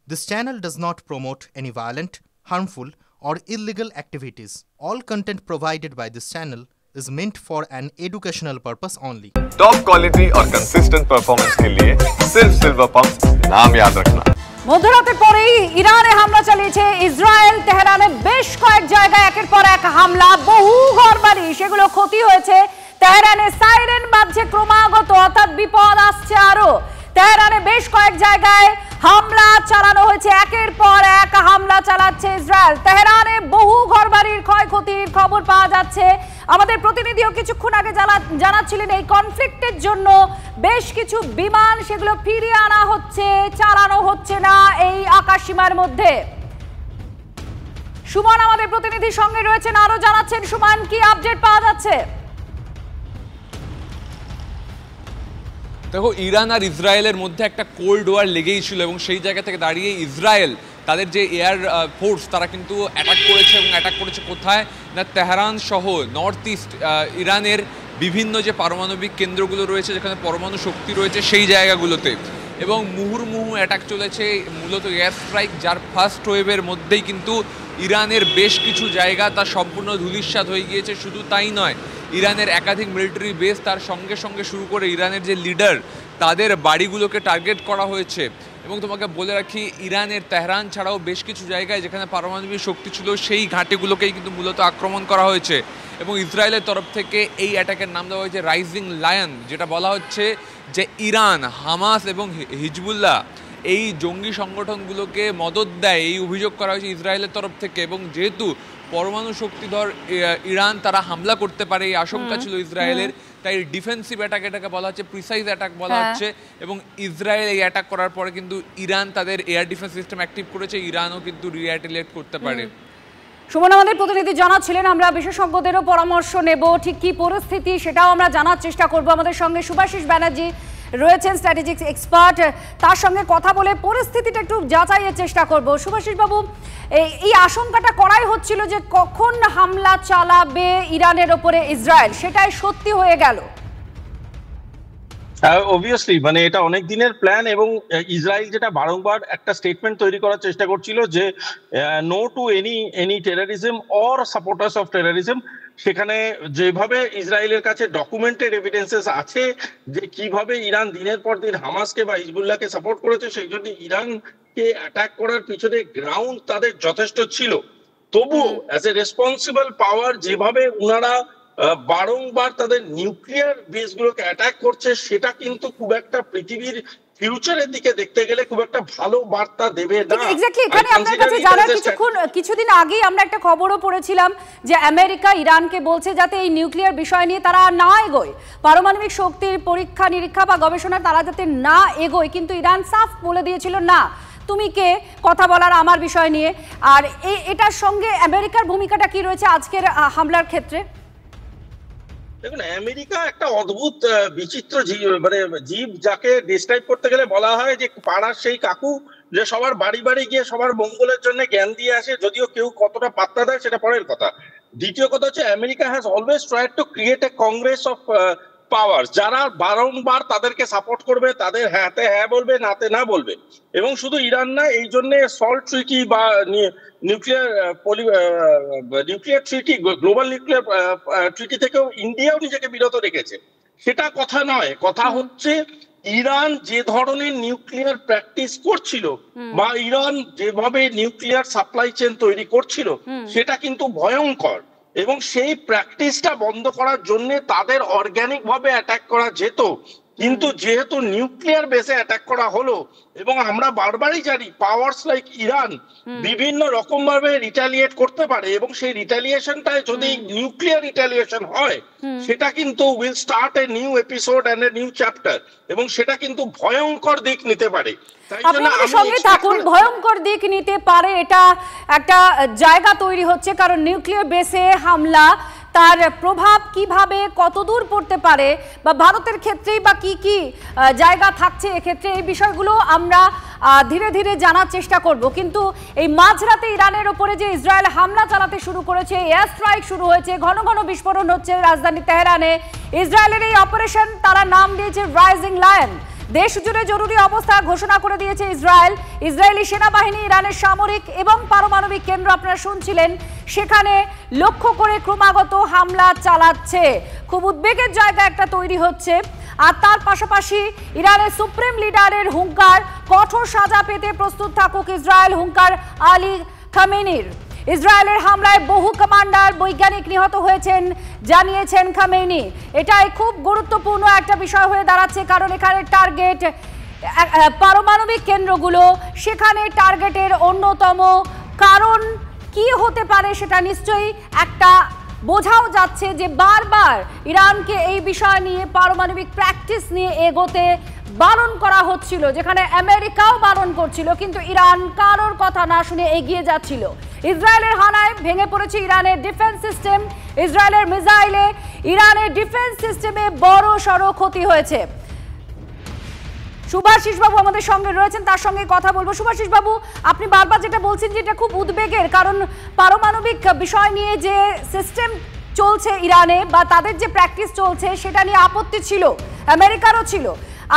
This channel does not promote any violent, harmful, or illegal activities. All content provided by this channel is meant for an educational purpose only. Top quality और consistent performance के लिए सिर्फ silver pump नाम याद रखना। মধ্যরাতের পরেই ইরানে হামলা চালিয়েছে ইসরায়েল। তেহরানে বেশ কয়েক জায়গায় একের পর এক হামলা, বহু ঘরবাড়ি সেগুলো ক্ষতি হয়েছে। তেহরানে সাইরেন বাজছে ক্রমাগত, অর্থাৎ বিপদ আসছে আরো। তেহরানে বেশ কয়েক জায়গায় হামলা চালানো হয়েছে, একের পর এক হামলা চালাচ্ছে ইসরায়েল। তেহরানে বহু ঘরবাড়ির ক্ষয়ক্ষতির খবর পাওয়া যাচ্ছে। আমাদের প্রতিনিধিও কিছুক্ষণ আগে জানাচ্ছিলেন এই কনফ্লিক্টের জন্য বেশ কিছু বিমান সেগুলো ফিরিয়ে আনা হচ্ছে, চালানো হচ্ছে না এই আকাশসীমার মধ্যে। সুমন আমাদের প্রতিনিধির সঙ্গে রয়েছেন, আরো জানাচ্ছেন। সুমন, কি আপডেট পাওয়া যাচ্ছে? দেখো, ইরান আর ইসরায়েলের মধ্যে একটা কোল্ড ওয়ার লেগেই ছিল এবং সেই জায়গা থেকে দাঁড়িয়ে ইসরায়েল তাদের যে এয়ার ফোর্স তারা কিন্তু অ্যাটাক করেছে এবং অ্যাটাক করেছে কোথায় না, তেহরান সহ নর্থ ইস্ট ইরানের বিভিন্ন যে পারমাণবিক কেন্দ্রগুলো রয়েছে, যেখানে পরমাণু শক্তি রয়েছে সেই জায়গাগুলোতে। এবং মুহুর্মুহু অ্যাটাক চলেছে, মূলত এয়ার স্ট্রাইক, যার ফার্স্ট ওয়েভের মধ্যেই কিন্তু ইরানের বেশ কিছু জায়গা তা সম্পূর্ণ ধূলিসাৎ হয়ে গিয়েছে। শুধু তাই নয়, ইরানের একাধিক মিলিটারি বেস, তার সঙ্গে সঙ্গে শুরু করে ইরানের যে লিডার তাদের বাড়িগুলোকে টার্গেট করা হয়েছে। এবং তোমাকে বলে রাখি, ইরানের তেহরান ছাড়াও বেশ কিছু জায়গায় যেখানে পারমাণবিক শক্তি ছিল সেই ঘাঁটিগুলোকেই কিন্তু মূলত আক্রমণ করা হয়েছে। এবং ইসরায়েলের তরফ থেকে এই অ্যাটাকের নাম দেওয়া হয়েছে রাইজিং লায়ন, যেটা বলা হচ্ছে যে ইরান, হামাস এবং হিজবুল্লাহ এই জঙ্গি সংগঠনগুলোকে মদত দেয়, এই অভিযোগ করা হয়েছে ইসরায়েলের তরফ থেকে। এবং যেহেতু পরমাণু শক্তিধর ইরান তারা হামলা করতে পারে এই আশঙ্কা ছিল ইসরায়েলের, তাই ডিফেন্সিভ অ্যাটাক এটাকে বলা হচ্ছে, প্রিসাইজ অ্যাটাক বলা হচ্ছে। এবং ইসরায়েল এই অ্যাটাক করার পরে কিন্তু ইরান তাদের এয়ার ডিফেন্স সিস্টেম অ্যাক্টিভ করেছে, ইরানও কিন্তু রিঅ্যাটেলিয়েট করতে পারে। সুমন আমাদের প্রতিনিধি জানাচ্ছিলেন, আমরা বিশেষজ্ঞদেরও পরামর্শ নেব, ঠিক কি পরিস্থিতি সেটাও আমরা জানার চেষ্টা করব। আমাদের সঙ্গে শুভাশিস ব্যানার্জি রয়েছেন, স্ট্র্যাটেজিক এক্সপার্ট, তার সঙ্গে কথা বলে পরিস্থিতিটা একটু যাচাইয়ের চেষ্টা করব। শুভাশিস বাবু, এই আশঙ্কাটা করাই হচ্ছিল যে কখন হামলা চালাবে ইরানের ওপরে ইসরায়েল, সেটাই সত্যি হয়ে গেল। অবভিয়াসলি মানে এটা অনেক দিনের প্ল্যান, এবং ইসরায়েল যেটা বারংবার একটা স্টেটমেন্ট তৈরি করার চেষ্টা করছিল যে no to any terrorism or supporters of terrorism. সেখানে যেভাবে ইসরায়েলের কাছে ডকুমেন্টেড এভিডেন্সেস আছে যে কিভাবে ইরান দিনের পর দিন হামাসকে বা হিজবুল্লাহকে সাপোর্ট করেছে, সেই জন্য ইরানকে অ্যাটাক করার পিছনে গ্রাউন্ড তাদের যথেষ্ট ছিল। তবুও অ্যাজ এ রেসপন্সিবল পাওয়ার যেভাবে ওনারা বারংবার তাদের নিউক্লিয়ার বেসগুলোকে অ্যাটাক করছে, সেটা কিন্তু খুব একটা পৃথিবীর ফিউচারের দিকে দেখতে গেলে খুব একটা ভালো বার্তা দেবে না। এক্স্যাক্টলি, এখানে আপনার কাছে জানার কিছুদিন আগেই আমরা একটা খবরও পড়েছিলাম যে আমেরিকা ইরানকে বলছে যাতে এই নিউক্লিয়ার বিষয় নিয়ে তারা না এগোয়, পারমাণবিক শক্তির পরীক্ষা নিরীক্ষা বা গবেষণা তারা যাতে না এগোয়, কিন্তু ইরান সাফ বলে দিয়েছিল না, তুমি কে কথা বলার আমার বিষয় নিয়ে। আর এটার সঙ্গে আমেরিকার ভূমিকাটা কি রয়েছে আজকের হামলার ক্ষেত্রে? দেখুন, আমেরিকা একটা অদ্ভুত বিচিত্র জীব, যাকে ডিসক্রাইব করতে গেলে বলা হয় যে পাড়ার সেই কাকু যে সবার বাড়ি বাড়ি গিয়ে সবার মঙ্গলের জন্য জ্ঞান দিয়ে আসে, যদিও কেউ কতটা পাত্তা দেয় সেটা পরের কথা। দ্বিতীয় কথা হচ্ছে, America has always tried to create a Congress of power, যারা বারংবার তাদেরকে সাপোর্ট করবে, তাদের হ্যাঁতে হ্যাঁ বলবে, নাতে না বলবে। এবং শুধু ইরান না, এই জন্য সল্ট ট্রিটি বা নিউক্লিয়ার ট্রিটি, গ্লোবাল নিউক্লিয়ার ট্রিটি থেকেও ইন্ডিয়াও নিজেকে বিরত রেখেছে। সেটা কথা নয়, কথা হচ্ছে ইরান যে ধরনের নিউক্লিয়ার প্র্যাকটিস করছিল বা ইরান যেভাবে নিউক্লিয়ার সাপ্লাই চেন তৈরি করছিল, সেটা কিন্তু ভয়ঙ্কর। এবং সেই প্র্যাকটিসটা বন্ধ করার জন্য তাদের অর্গানিক ভাবে অ্যাটাক করা যেত, কিন্তু যেহেতু নিউক্লিয়ার বেসে অ্যাটাক করা হলো, এবং আমরা বারবারই জানি পাওয়ার্স লাইক ইরান বিভিন্ন রকম ভাবে রিটালিয়েট করতে পারে, এবং সেই রিটালিয়েশনটায় যদি নিউক্লিয়ার রিটালিয়েশন হয়, সেটা কিন্তু will start a new episode and a new chapter, এবং সেটা কিন্তু ভয়ঙ্কর দিক নিতে পারে। আপনাদের সঙ্গে থাকুন, ভয়ঙ্কর দিক নিতে পারে, এটা একটা জায়গা তৈরি হচ্ছে, কারণ নিউক্লিয়ার বেসে হামলা তার প্রভাব কিভাবে কতদূর পড়তে পারে বা ভারতের ক্ষেত্রেই বা কি কি জায়গা থাকছে এক্ষেত্রে, এই বিষয়গুলো আমরা ধীরে ধীরে জানার চেষ্টা করব। কিন্তু এই মাঝরাতে ইরানের ওপরে যে ইসরায়েল হামলা চালাতে শুরু করেছে, এয়ার স্ট্রাইক শুরু হয়েছে, ঘন ঘন বিস্ফোরণ হচ্ছে রাজধানী তেহরানে। ইসরায়েলের এই অপারেশন তারা নাম দিয়েছে রাইজিং লায়ন। দেশ জুড়ে জরুরি অবস্থা ঘোষণা করে দিয়েছে ইসরায়েল। ইসরায়েলি সেনাবাহিনী ইরানের সামরিক এবং পারমাণবিক কেন্দ্র আপনারা শুনছিলেন সেখানে লক্ষ্য করে ক্রমাগত হামলা চালাচ্ছে। খুব উদ্বেগের জায়গা একটা তৈরি হচ্ছে। আর তার পাশাপাশি ইরানের সুপ্রিম লিডারের হুঙ্কার, কঠোর সাজা পেতে প্রস্তুত থাকুক ইসরায়েল, হুঙ্কার আলী খামেনির। ইসরায়েলের হামলায় বহু কমান্ডার বৈজ্ঞানিক নিহত হয়েছেন জানিয়েছেন খামেনি। এটাই খুব গুরুত্বপূর্ণ একটা বিষয় হয়ে দাঁড়াচ্ছে, কারণ এখানে টার্গেট পারমাণবিক কেন্দ্রগুলো। সেখানে টার্গেটের অন্যতম কারণ কি হতে পারে সেটা নিশ্চয়ই একটা বোঝাও যাচ্ছে যে বারবার ইরানকে এই বিষয় নিয়ে পারমাণবিক প্র্যাকটিস নিয়ে এগোতে বারণ করা হচ্ছিল, যেখানে আমেরিকাও বারণ করছিল, কিন্তু ইরান কারোর কথা না শুনে এগিয়ে যাচ্ছিল। ইসরায়েলের হানায় ভেঙে পড়েছে ইরানের ডিফেন্স সিস্টেম। ইসরায়েলের মিসাইলে ইরানের ডিফেন্স সিস্টেমে বড় সড়ো ক্ষতি হয়েছে। সুভাষিস বাবু আমাদের সঙ্গে রয়েছেন, তার সঙ্গে কথা বলবো। সুভাষিস বাবু, আপনি বারবার যেটা বলছেন যে এটা খুব উদ্বেগের, কারণ পারমাণবিক বিষয় নিয়ে যে সিস্টেম চলছে ইরানে বা তাদের যে প্র্যাকটিস চলছে সেটা নিয়ে আপত্তি ছিল, আমেরিকারও ছিল।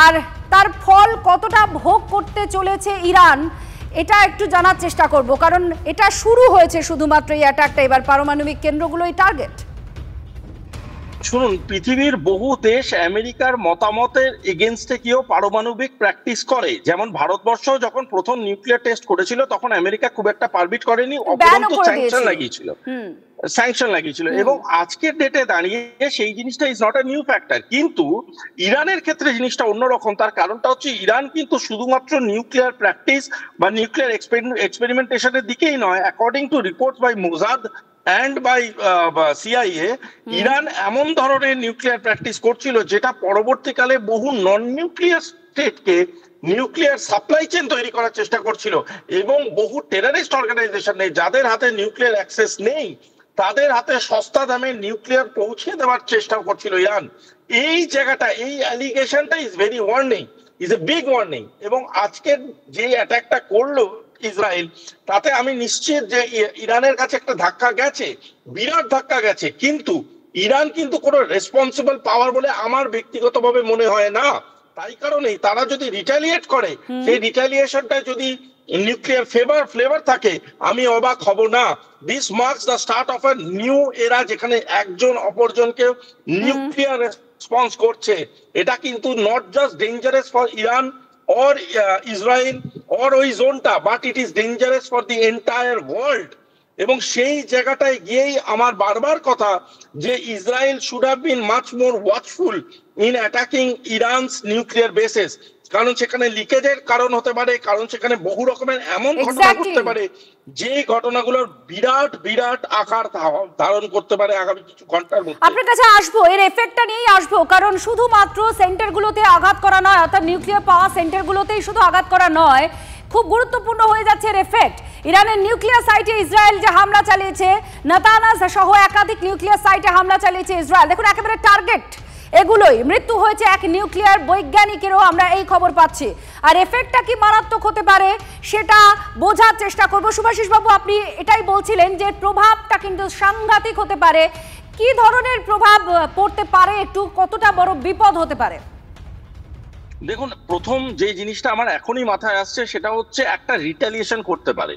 আর তার ফল কতটা ভোগ করতে চলেছে ইরান এটা একটু জানার চেষ্টা করব, কারণ এটা শুরু হয়েছে শুধুমাত্র এই অ্যাটাকটা, এবার পারমাণবিক কেন্দ্রগুলোই টার্গেট। শুনুন, পৃথিবীর বহু দেশ আমেরিকার মতামতের এগেনস্টে গিয়েও পারমাণবিক প্র্যাকটিস করে। যেমন ভারতবর্ষ যখন প্রথম নিউক্লিয়ার টেস্ট করেছিল তখন আমেরিকা খুব একটা পারমিট করেনি, অপরন্ত স্যাংশন লাগিয়েছিল। এবং আজকের ডেটে দাঁড়িয়ে সেই জিনিসটা is not a new factor. কিন্তু ইরানের ক্ষেত্রে জিনিসটা অন্যরকম। তার কারণটা হচ্ছে ইরান কিন্তু শুধুমাত্র নিউক্লিয়ার প্র্যাকটিস বা নিউক্লিয়ার এক্সপেরিমেন্টেশনের দিকেই নয়। According to report by Mossad and by CIA, Iran এমন ধরনের নিউক্লিয়ার প্র্যাকটিস করছিল যেটা পরবর্তীকালে বহু নন নিউক্লিয়ার স্টেটকে নিউক্লিয়ার সাপ্লাই চেইন তৈরি করার চেষ্টা করছিল, এবং বহু টেররিস্ট অর্গানাইজেশন নেই যাদের হাতে নিউক্লিয়ার অ্যাক্সেস নেই তাদের হাতে সস্তা দামে নিউক্লিয়ার পৌঁছে দেওয়ার চেষ্টা করছিল ইরান। এই জায়গাটা, এই অ্যালিগেশনটা is very warning, is a big warning. এবং আজকের যে অ্যাটাকটা করলো ইসরায়েল, তাতে আমি নিশ্চিত যে ইরানের কাছে একটা ধাক্কা গেছে, বিরাট ধাক্কা গেছে। কিন্তু ইরান কিন্তু কোনো রেসপন্সিবল পাওয়ার বলে আমার ব্যক্তিগতভাবে মনে হয় না। তাই কারণেই তারা যদি রিটালিয়েট করে, সেই রিটালিয়েশনটা যদি নিউক্লিয়ার ফ্লেভার থাকে, আমি অবাক হব না। This marks the start of a new era, যেখানে একজন অপরজনকে নিউক্লিয়ার রেসপন্স করছে। এটা কিন্তু not just dangerous for Iran or Israel or ওই জোনটা, but it is dangerous for the entire world. এবং সেই জায়গাটায় গিয়েই আমার বারবার কথা যে Israel should have been much more watchful in attacking Iran's nuclear bases, কারণ সেখানে লিকেজের কারণ হতে পারে, কারণ সেখানে বহু রকমের এমন ঘটনা ঘটতে পারে যে ঘটনাগুলোর বিরাট বিরাট আকার ধারণ করতে পারে আগামী কিছু ঘন্টার মধ্যে। আপনার কাছে আসবো, এর এফেক্টটা নিয়েই আসবো, কারণ শুধুমাত্র সেন্টারগুলোতে আঘাত করা নয়, অর্থাৎ নিউক্লিয়ার পাওয়ার সেন্টারগুলোতেই শুধু আঘাত করা নয়, খুব গুরুত্বপূর্ণ হয়ে যাচ্ছে এর এফেক্ট। ইরানের নিউক্লিয়ার সাইটে ইসরায়েল যে হামলা চালিয়েছে, নাতানাজ সহ একাধিক নিউক্লিয়ার সাইটে হামলা চালিয়েছে ইসরায়েল। দেখুন একেবারে টার্গেট এগুলোই। মৃত্যু হয়েছে এক নিউক্লিয়ার বৈজ্ঞানিকেরও, আমরা এই খবর পাচ্ছি। আর এফেক্টটা কি মারাত্মক হতে পারে সেটা বোঝার চেষ্টা করব। সুভাষিস বাবু, আপনি এটাই বলছিলেন যে প্রভাবটা কিন্তু সাংঘাতিক হতে পারে। কি ধরনের প্রভাব পড়তে পারে, একটু কতটা বড় বিপদ হতে পারে? দেখুন, প্রথম যে জিনিসটা আমার এখনই মাথায় আসছে সেটা হচ্ছে একটা রিটালিয়েশন করতে পারে।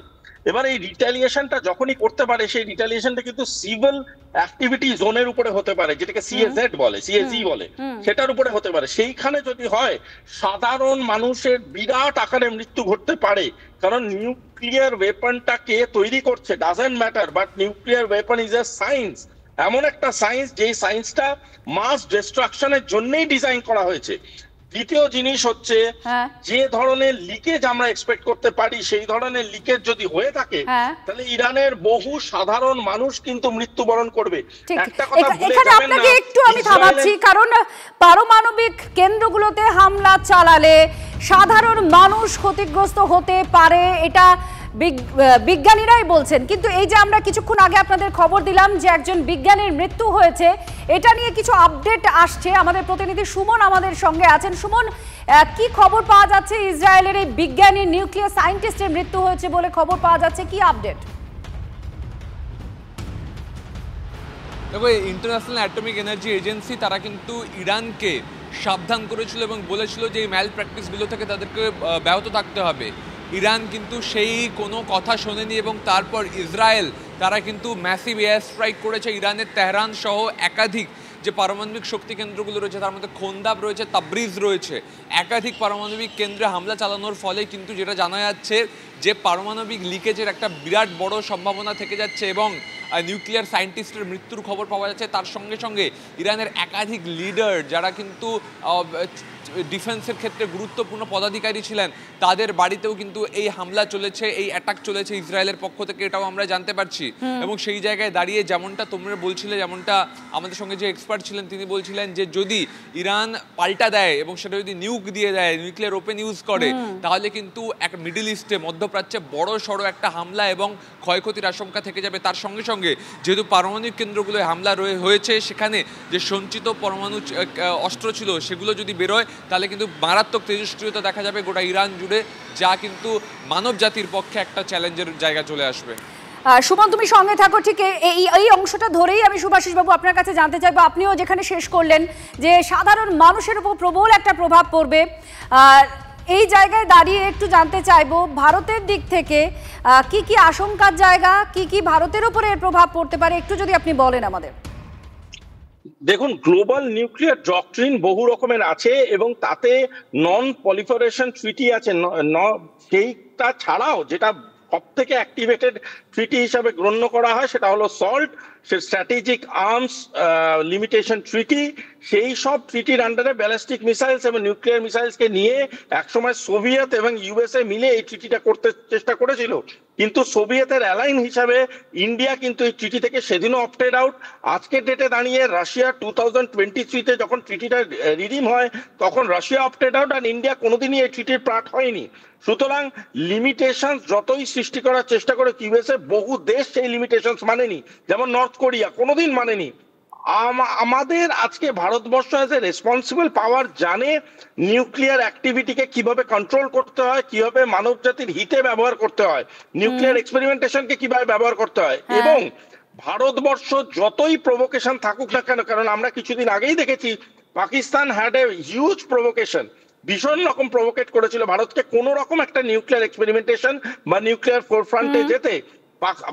এবার এই রিটালিয়েশনটা যখনই করতে পারে, সেই রিটালিয়েশনটা কিন্তু সিভিল অ্যাক্টিভিটি জোনের উপরে হতে পারে, যেটাকে সিএজেড বলে, সিএজি বলে, সেটার উপরে হতে পারে। সেইখানে যদি হয়, সাধারণ মানুষের বিরাট আকারে মৃত্যু ঘটতে পারে। কারণ নিউক্লিয়ার ওয়েপনটাকে তৈরি করছে doesn't matter, but nuclear weapon is a science, এমন একটা সায়েন্স যে সায়েন্সটা মাস ডিস্ট্রাকশনের জন্যই ডিজাইন করা হয়েছে। দ্বিতীয় জিনিস হচ্ছে, যে ধরনের লিকেজ আমরা এক্সপেক্ট করতে পারি সেই ধরনের লিকেজ যদি হয়ে থাকে, তাহলে ইরানের বহু সাধারণ মানুষ কিন্তু মৃত্যুবরণ করবে। একটা কথা বলে যাবেন না, একটু আমি থামাচ্ছি, কারণ পারমাণবিক কেন্দ্রগুলোতে হামলা চালালে সাধারণ মানুষ ক্ষতিগ্রস্ত হতে পারে, এটা বিজ্ঞানীরাই বলছেন। কিন্তু এই যে আমরা কিছুক্ষণ আগে আপনাদের খবর দিলাম যে একজন বিজ্ঞানীর মৃত্যু হয়েছে, এটা নিয়ে কিছু আপডেট আসছে। আমাদের প্রতিনিধি সুমন আমাদের সঙ্গে আছেন। সুমন, কি খবর পাওয়া যাচ্ছে? ইসরায়েলের এই বিজ্ঞানী নিউক্লিয়ার সায়েন্টিস্টের মৃত্যু হয়েছে বলে খবর পাওয়া যাচ্ছে, কি আপডেট? দেখো, ইন্টারন্যাশনাল অ্যাটমিক এনার্জি এজেন্সি তারা কিন্তু ইরানকে সাবধান করেছিল এবং বলেছিল যে এই ম্যাল প্র্যাকটিসগুলো থেকে তাদেরকে ব্যাহত থাকতে হবে। ইরান কিন্তু সেই কোনো কথা শোনেনি এবং তারপর ইসরায়েল তারা কিন্তু ম্যাসিভ এয়ার স্ট্রাইক করেছে ইরানের তেহরান সহ একাধিক যে পারমাণবিক শক্তি কেন্দ্রগুলো রয়েছে, তার মধ্যে খোন্দাব রয়েছে, তাবরিজ রয়েছে, একাধিক পারমাণবিক কেন্দ্রে হামলা চালানোর ফলে কিন্তু যেটা জানা যাচ্ছে যে পারমাণবিক লিকেজের একটা বিরাট বড় সম্ভাবনা থেকে যাচ্ছে এবং নিউক্লিয়ার সায়েন্টিস্টের মৃত্যুর খবর পাওয়া যাচ্ছে। তার সঙ্গে সঙ্গে ইরানের একাধিক লিডার যারা কিন্তু ডিফেন্সের ক্ষেত্রে গুরুত্বপূর্ণ পদাধিকারী ছিলেন, তাদের বাড়িতেও কিন্তু এই হামলা চলেছে, এই অ্যাটাক চলেছে ইসরায়েলের পক্ষ থেকে, এটাও আমরা জানতে পারছি। এবং সেই জায়গায় দাঁড়িয়ে যেমনটা তোমরা বলছিলে, যেমনটা আমাদের সঙ্গে যে এক্সপার্ট ছিলেন তিনি বলছিলেন যে যদি ইরান পাল্টা দেয় এবং সেটা যদি নিউক দিয়ে দেয়, নিউক্লিয়ার ওপেন ইউজ করে, তাহলে কিন্তু এক মিডল ইস্টে মধ্যপ্রাচ্যে বড় সড়ো একটা হামলা এবং ক্ষয়ক্ষতির আশঙ্কা থেকে যাবে। তার সঙ্গে সঙ্গে যেহেতু পারমাণবিক কেন্দ্রগুলোয় হামলা হয়েছে, সেখানে যে সঞ্চিত পরমাণু অস্ত্র ছিল সেগুলো যদি বেরোয় তাহলে কিন্তু মারাত্মক তেজস্ক্রিয়তা দেখা যাবে গোটা ইরান জুড়ে, যা কিন্তু মানব জাতির পক্ষে একটা চ্যালেঞ্জের জায়গা চলে আসবে। সুমন, তুমি সঙ্গে থাকো। ঠিক এই অংশটা ধরেই আমি সুভাষিস বাবু আপনার কাছে জানতে চাইবো, আপনিও যেখানে শেষ করলেন যে সাধারণ মানুষের উপর প্রবল একটা প্রভাব পড়বে, এই জায়গায় দাঁড়িয়ে একটু জানতে চাইবো ভারতের দিক থেকে কি কি আশঙ্কার জায়গা, কি কি ভারতের উপরে এর প্রভাব পড়তে পারে, একটু যদি আপনি বলেন আমাদের। দেখুন, গ্লোবাল নিউক্লিয়ার ডক্ট্রিন বহু রকমের আছে এবং তাতে নন পলিফারেশন ট্রিটি আছে, সেইটা ছাড়াও যেটা সব থেকে অ্যাক্টিভেটেড ট্রিটি হিসাবে গণ্য করা হয় সেটা হলো সল্ট, সে স্ট্র্যাটেজিক আর্মস লিমিটেশন ট্রিটি। সেই সব ট্রিটির আন্ডারে ব্যালিস্টিক মিসাইলস এবং নিউক্লিয়ার মিসাইলসকে নিয়ে একসময় সোভিয়েত এবং ইউএসএ মিলে এই ট্রিটিটা করতে চেষ্টা করেছিল, কিন্তু সোভিয়েতের অ্যালাইন হিসাবে ইন্ডিয়া কিন্তু এই ট্রিটি থেকে সেদিনও অপটেড আউট। আজকের ডেটে দাঁড়িয়ে রাশিয়া 2023-তে যখন ট্রিটিটা রিডিম হয় তখন রাশিয়া অপটেড আউট আর ইন্ডিয়া কোনোদিনই এই ট্রিটির পার্ট হয়নি। সুতরাং লিমিটেশন যতই সৃষ্টি করার চেষ্টা করে ইউএসএ, বহু দেশ সেই লিমিটেশন মানেনি, যেমন নর্থ কোরিয়া কোনোদিন মানেনি। আমাদের আজকে ভারতবর্ষ অ্যাজ এ রেসপন্সিবল পাওয়ার জানে নিউক্লিয়ার অ্যাক্টিভিটিকে কিভাবে কন্ট্রোল করতে হয়, কিভাবে মানব জাতির হিতে ব্যবহার করতে হয়, নিউক্লিয়ার এক্সপেরিমেন্টেশনকে কিভাবে ব্যবহার করতে হয়। এবং ভারতবর্ষ যতই প্রভোকেশন থাকুক না কেন, কারণ আমরা কিছুদিন আগেই দেখেছি Pakistan had a huge provocation, ভীষণ রকম প্রভোকেট করেছিল ভারতকে কোনো রকম একটা নিউক্লিয়ার এক্সপেরিমেন্টেশন বা নিউক্লিয়ার ফোরফ্রন্টে যেতে।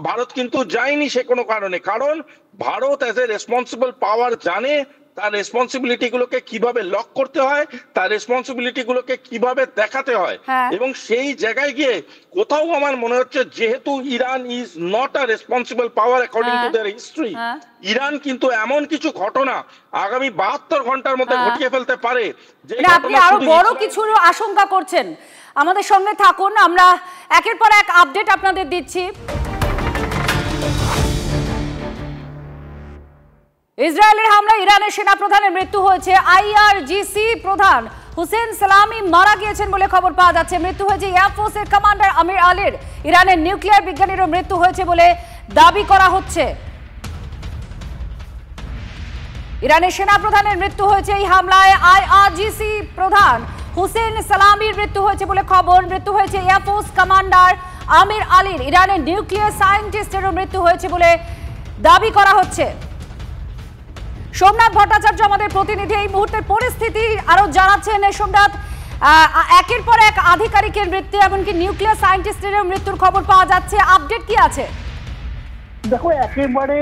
ভারত কিন্তু যায়নি সে কোনো কারণে, কারণ ভারত অ্যাজ এ রেসপন্সিবল পাওয়ার জানে তার রেসপন্সিবিলিটি গুলোকে কিভাবে লক করতে হয়, তার রেসপন্সিবিলিটি গুলোকে কিভাবে দেখাতে হয়। এবং সেই জায়গায় গিয়ে কোথাও আমার মনে হচ্ছে যেহেতু Iran is not a responsible power according to their history, Iran কিন্তু এমন কিছু ঘটনা আগামী 72 ঘন্টার মধ্যে ঘটিয়ে ফেলতে পারে যে আপনি আরো বড় কিছু আশঙ্কা করছেন। আমাদের সঙ্গে থাকুন, আমরা একের পর এক আপডেট আপনাদের দিচ্ছি। ইসরায়েলের হামলায় ইরানের সেনাপ্রধানের মৃত্যু হয়েছে। আইআরজিসি প্রধান হুসেন সালামি মারা গিয়েছেন বলে খবর পাওয়া যাচ্ছে। মৃত্যু হয়েছে এয়ারফোর্সের কমান্ডার আমির আলীর। ইরানের নিউক্লিয়ার বিজ্ঞানীরও মৃত্যু হয়েছে বলে দাবি করা হচ্ছে। ইরানের সেনাপ্রধানের মৃত্যু হয়েছে এই হামলায়। আইআরজিসি প্রধান হুসেন সালামির মৃত্যু হয়েছে বলে খবর। মৃত্যু হয়েছে এয়ারফোর্স কমান্ডার আমির আলীর। ইরানের নিউক্লিয়ার সায়েন্টিস্টেরও মৃত্যু হয়েছে বলে দাবি করা হচ্ছে। সোমনাথ ভট্টাচার্য আমাদের প্রতিনিধি এই মুহূর্তের পরিস্থিতি আরো জানাচ্ছেন। সোমনাথ, একের পর এক আধিকারিকের মৃত্যু, এমনকি নিউক্লিয়ার সায়েন্টিস্টের মৃত্যুর খবর পাওয়া যাচ্ছে, আপডেট কি আছে? দেখো, একেবারে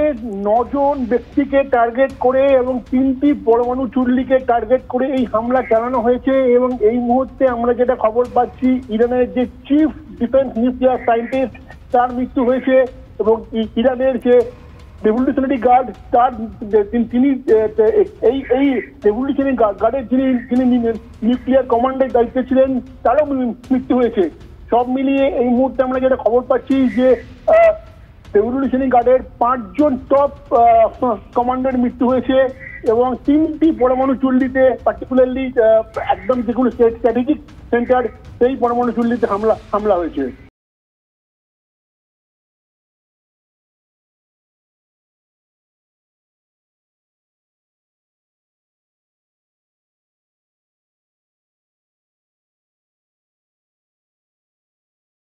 9 জন ব্যক্তিকে টার্গেট করে এবং 3টি পরমাণু চুল্লিকে টার্গেট করে এই হামলা চালানো হয়েছে। এবং এই মুহূর্তে আমরা যেটা খবর পাচ্ছি, ইরানের যে চিফ ডিফেন্স নিউক্লিয়ার সায়েন্টিস্ট তার মৃত্যু হয়েছে এবং ইরানের যে রেভলিউশনারি গার্ড তিনি এই রেভলিউশনারি গার্ডের যিনি নিউক্লিয়ার কমান্ডের দায়িত্বে ছিলেন তারও মৃত্যু হয়েছে। সব মিলিয়ে এই মুহূর্তে আমরা যেটা খবর পাচ্ছি যে রেভলিউশনারি গার্ডের 5 জন টপ কমান্ডার মৃত্যু হয়েছে এবং 3টি পরমাণু চুল্লিতে, পার্টিকুলারলি একদম যেগুলো স্ট্র্যাটেজিক সেন্টার, সেই পরমাণু চুল্লিতে হামলা হয়েছে।